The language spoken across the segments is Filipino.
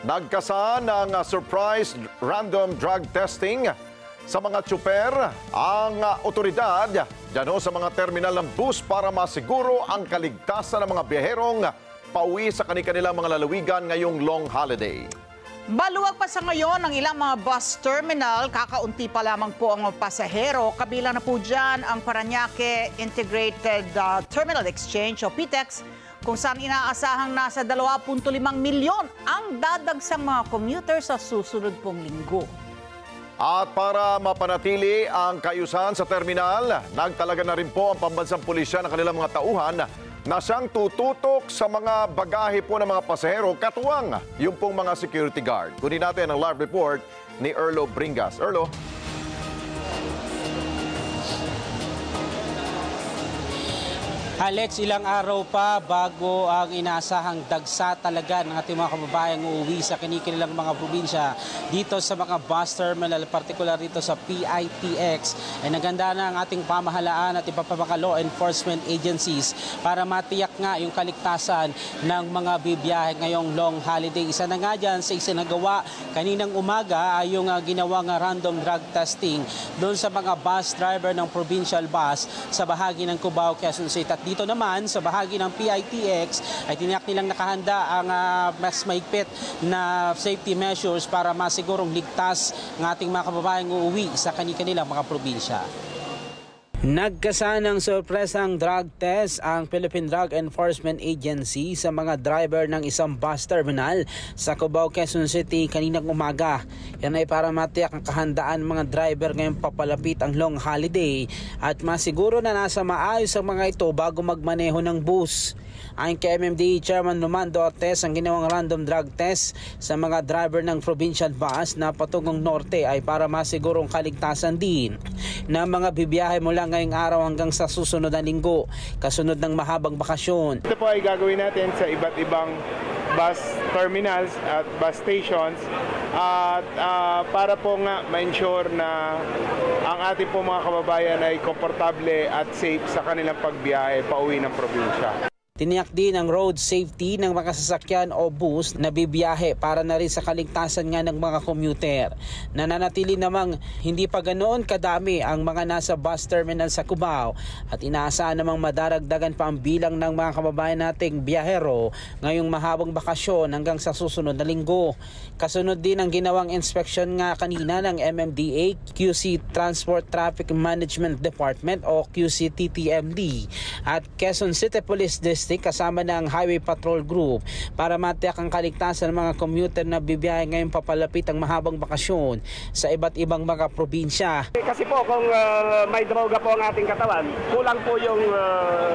Nagkasa ng surprise random drug testing sa mga tsuper ang otoridad dyan sa mga terminal ng bus para masiguro ang kaligtasan ng mga biyaherong pauwi sa kanilang mga lalawigan ngayong long holiday. Maluwag pa sa ngayon ang ilang mga bus terminal, kakaunti pa lamang po ang pasahero. Kabilang na po dyan ang Parañaque Integrated Terminal Exchange o PITEX, kung saan inaasahang nasa 2.5 milyon ang dadagsang mga commuter sa susunod pong linggo. At para mapanatili ang kaayusan sa terminal, nagtalaga na rin po ang pambansang pulisya ng kanilang mga tauhan na siyang tututok sa mga bagahe po ng mga pasahero, katuwang yung pong mga security guard. Kunin natin ang live report ni Erlo Bringas. Erlo. Alex, ilang araw pa bago ang inaasahang dagsa talaga ng ating mga kababayang uuwi sa kinikilang mga probinsya dito sa mga bus terminal, partikular dito sa PITX. Ay naganda na ang ating pamahalaan at iba pa mga law enforcement agencies para matiyak nga yung kaligtasan ng mga bibiyahe ngayong long holiday. Isa na nga dyan sa isinagawa kaninang umaga ay yung ginawang random drug testing doon sa mga bus driver ng provincial bus sa bahagi ng Cubao, Quezon City. At dito naman sa bahagi ng PITX ay tiniyak nilang nakahanda ang mas mahigpit na safety measures para masigurong ligtas ng ating mga kababayang uuwi sa kanilang mga probinsya. Nagkasa ng sorpresang drug test ang Philippine Drug Enforcement Agency sa mga driver ng isang bus terminal sa Cubao, Quezon City kaninang umaga. Yan ay para matiyak ang kahandaan ng mga driver ngayong papalapit ang long holiday at masiguro na nasa maayos ang mga ito bago magmaneho ng bus. Ayon kay MMDA Chairman Romando Ortez, ang ginawang random drug test sa mga driver ng provincial bus na patungong norte ay para masigurong kaligtasan din na mga bibiyahe mula ngayong araw hanggang sa susunod na linggo, kasunod ng mahabang bakasyon. Ito po ay gagawin natin sa iba't ibang bus terminals at bus stations at para po nga ma-ensure na ang ating po mga kababayan ay komportable at safe sa kanilang pagbiyahe pauwi ng probinsya. Tiniyak din ang road safety ng mga sasakyan o bus na bibiyahe para na rin sa kaligtasan nga ng mga commuter. Nananatili namang hindi pa ganoon kadami ang mga nasa bus terminal sa Cubao at inaasahan namang madaragdagan pa ang bilang ng mga kababayan nating biyahero ngayong mahabang bakasyon hanggang sa susunod na linggo. Kasunod din ang ginawang inspeksyon nga kanina ng MMDA, QC Transport Traffic Management Department o QC-TTMD at Quezon City Police District kasama ng Highway Patrol Group para matiyak ang kaligtasan ng mga commuter na bibiyahe ngayong papalapit ang mahabang bakasyon sa iba't ibang mga probinsya. Kasi po kung may droga po ang ating katawan, kulang po yung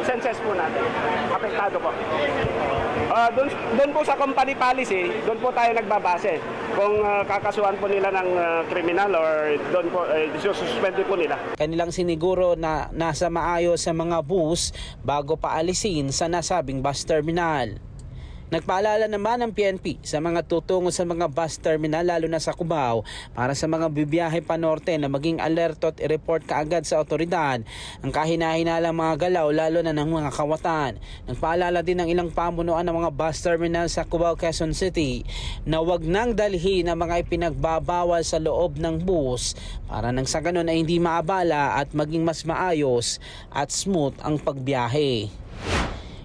senses po natin. Apektado po. Doon po sa company policy, doon po tayo nagbabase. Kung kakasuhan po nila ng kriminal or doon po, suspend po nila. Kanilang siniguro na nasa maayos sa mga bus bago paalisin sa nasabing bus terminal. Nagpaalala naman ang PNP sa mga tutungo sa mga bus terminal lalo na sa Cubao para sa mga bibiyahe pa norte na maging alerto at i-report kaagad sa otoridad ang kahina-hinalang mga galaw lalo na ng mga kawatan. Nagpaalala din ng ilang pamunuan ng mga bus terminal sa Cubao, Quezon City na wag nang dalhin ang mga ipinagbabawal sa loob ng bus para nang sa ganun ay hindi maabala at maging mas maayos at smooth ang pagbiyahe.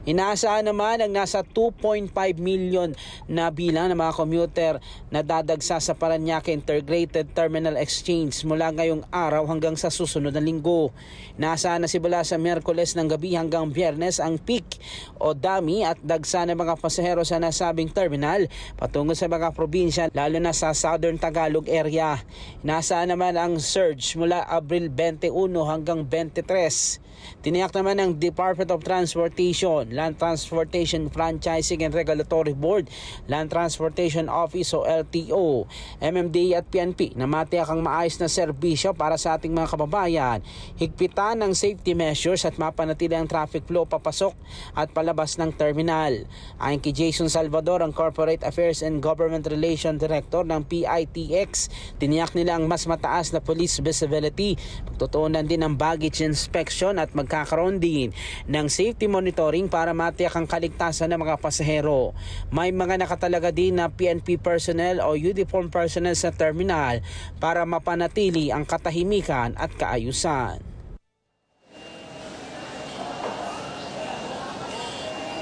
Inaasahan naman ang nasa 2.5 million na bilang ng mga commuter na dadagsa sa Parañaque Integrated Terminal Exchange mula ngayong araw hanggang sa susunod na linggo. Inaasahan na simula sa Miyerkules ng gabi hanggang Biyernes ang peak o dami at dagsa ng mga pasahero sa nasabing terminal patungo sa mga probinsya lalo na sa Southern Tagalog area. Inaasahan naman ang surge mula Abril 21 hanggang 23. Tiniyak naman ng Department of Transportation, Land Transportation Franchising and Regulatory Board, Land Transportation Office o LTO, MMDA at PNP na matiyak ang maayos na serbisyo para sa ating mga kababayan, higpitan ng safety measures at mapanatili ang traffic flow papasok at palabas ng terminal. Ayon kay Jason Salvador, ang Corporate Affairs and Government Relations Director ng PITX, tiniyak nila ang mas mataas na police visibility, pagtutuunan din ng baggage inspection at magkakaroon din ng safety monitoring para para matiyak ang kaligtasan ng mga pasahero. May mga nakatalaga din na PNP personnel o uniform personnel sa terminal para mapanatili ang katahimikan at kaayusan.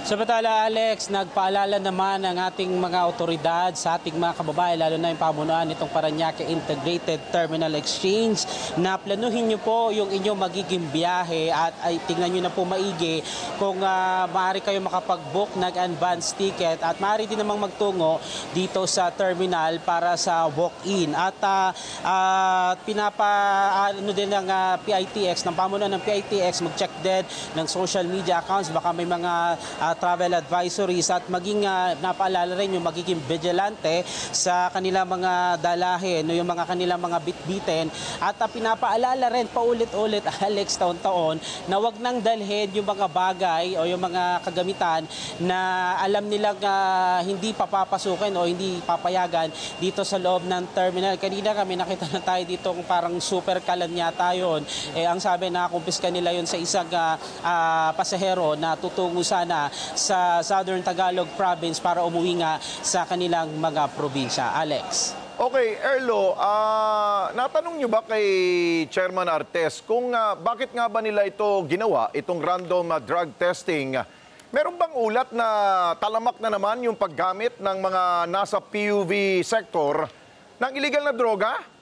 Samantala, Alex, nagpaalala naman ang ating mga otoridad sa ating mga kababayan, lalo na yung pamunuan nitong Parañaque Integrated Terminal Exchange, na planuhin nyo po yung inyong magiging biyahe at ay tingnan nyo na po maigi kung maaari kayo makapag-book ng advance ticket at maaari din namang magtungo dito sa terminal para sa walk-in. At ano din ng PITX, ng pamunuan ng PITX, mag-check din ng social media accounts, baka may mga travel advisories at maging napaalala rin yung magiging vigilante sa kanilang mga dalahin, no, yung mga kanilang mga bitbitin at pinapaalala rin paulit-ulit, Alex, taon-taon na wag nang dalhin yung mga bagay o yung mga kagamitan na alam nilang hindi papapasukin o hindi papayagan dito sa loob ng terminal. Kanina kami nakita na tayo dito kung parang super kalan yata yun. Ang sabi na kumpiska nila yun sa isang pasahero na tutungo sana sa Southern Tagalog Province para umuwi nga sa kanilang mga probinsya. Alex. Okay, Erlo, natanong nyo ba kay Chairman Artes kung bakit nga ba nila ito ginawa, itong random drug testing? Meron bang ulat na talamak na naman yung paggamit ng mga nasa PUV sector ng illegal na droga?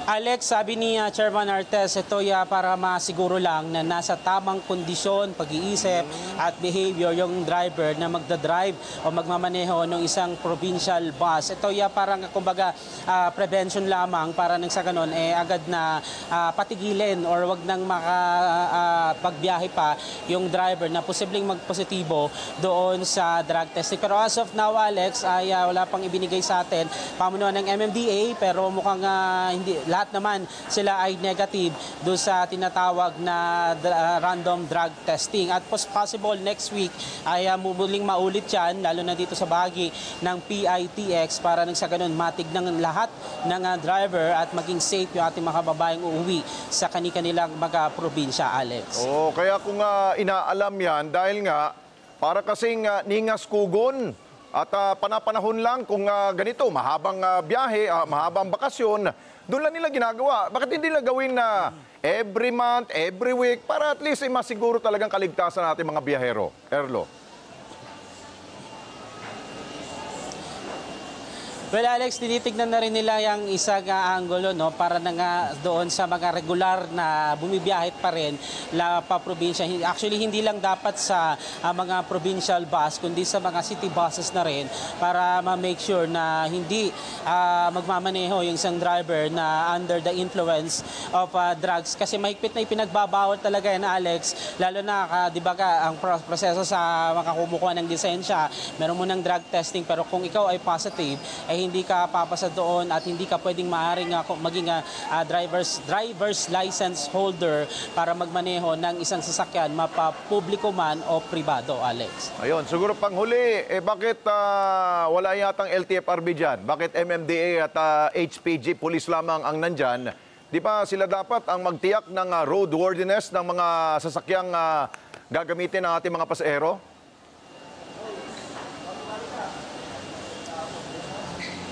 Alex, sabi ni Chairman Artes, ito para masiguro lang na nasa tamang kondisyon, pag-iisip at behavior yung driver na magdadrive o magmamaneho ng isang provincial bus. Ito parang kumbaga prevention lamang para nang sa ganon agad na patigilin or wag nang pagbiyahe pa yung driver na posibleng magpositibo doon sa drug testing. Pero as of now, Alex, ay wala pang ibinigay sa atin pamunuan ng MMDA, pero mukhang hindi lahat naman sila ay negative doon sa tinatawag na random drug testing. At possible next week ay muling maulit yan, lalo na dito sa bahagi ng PITX para nang sa ganun matignan ng lahat ng driver at maging safe yung ating mga kababayang uuwi sa kanilang mga probinsya, Alex. Oo, kaya kung inaalam yan, dahil nga para kasing ningas kugon at panapanahon lang kung ganito, mahabang biyahe, mahabang bakasyon, doon lang nila ginagawa. Bakit hindi nila gawin na every month, every week, para at least masiguro talagang kaligtasan natin mga biyahero? Erlo. Well, Alex, tinitignan na rin nila yung isang anggulo, no, para na nga doon sa mga regular na bumibiyahit pa rin la pa-probinsya. Actually, hindi lang dapat sa mga provincial bus, kundi sa mga city buses na rin para ma-make sure na hindi magmamaneho yung isang driver na under the influence of drugs. Kasi mahigpit na ipinagbabawal talaga yan, Alex. Lalo na, di ba ang proseso sa mga kumukuha ng lisensya, meron mo ng drug testing, pero kung ikaw ay positive, ay hindi ka papasa doon at hindi ka pwedeng maaaring maging driver's license holder para magmaneho ng isang sasakyan, mapapubliko man o pribado, Alex. Ayun, siguro panghuli, bakit wala yatang LTFRB dyan? Bakit MMDA at HPG, police lamang ang nandyan? Di ba sila dapat ang magtiyak ng roadworthiness ng mga sasakyang gagamitin ng ating mga pasahero?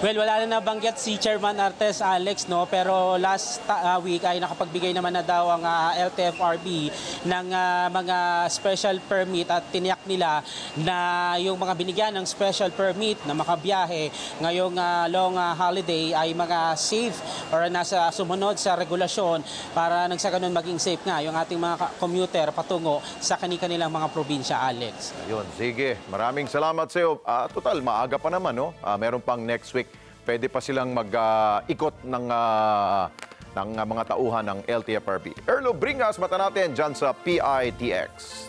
Well, wala na nabanggit si Chairman Artes, Alex, no? Pero last week ay nakapagbigay naman na daw ang LTFRB ng mga special permit at tiniyak nila na yung mga binigyan ng special permit na makabiyahe ngayong long holiday ay mga safe or nasa sumunod sa regulasyon para nang sa ganun maging safe nga yung ating mga commuter patungo sa kanilang mga probinsya, Alex. Ayun, sige. Maraming salamat sa iyo. Total, maaga pa naman, no? Meron pang next week. Pwede pa silang mag-ikot ng mga tauhan ng LTFRB. Erlo Bringas, mata natin dyan sa PITX.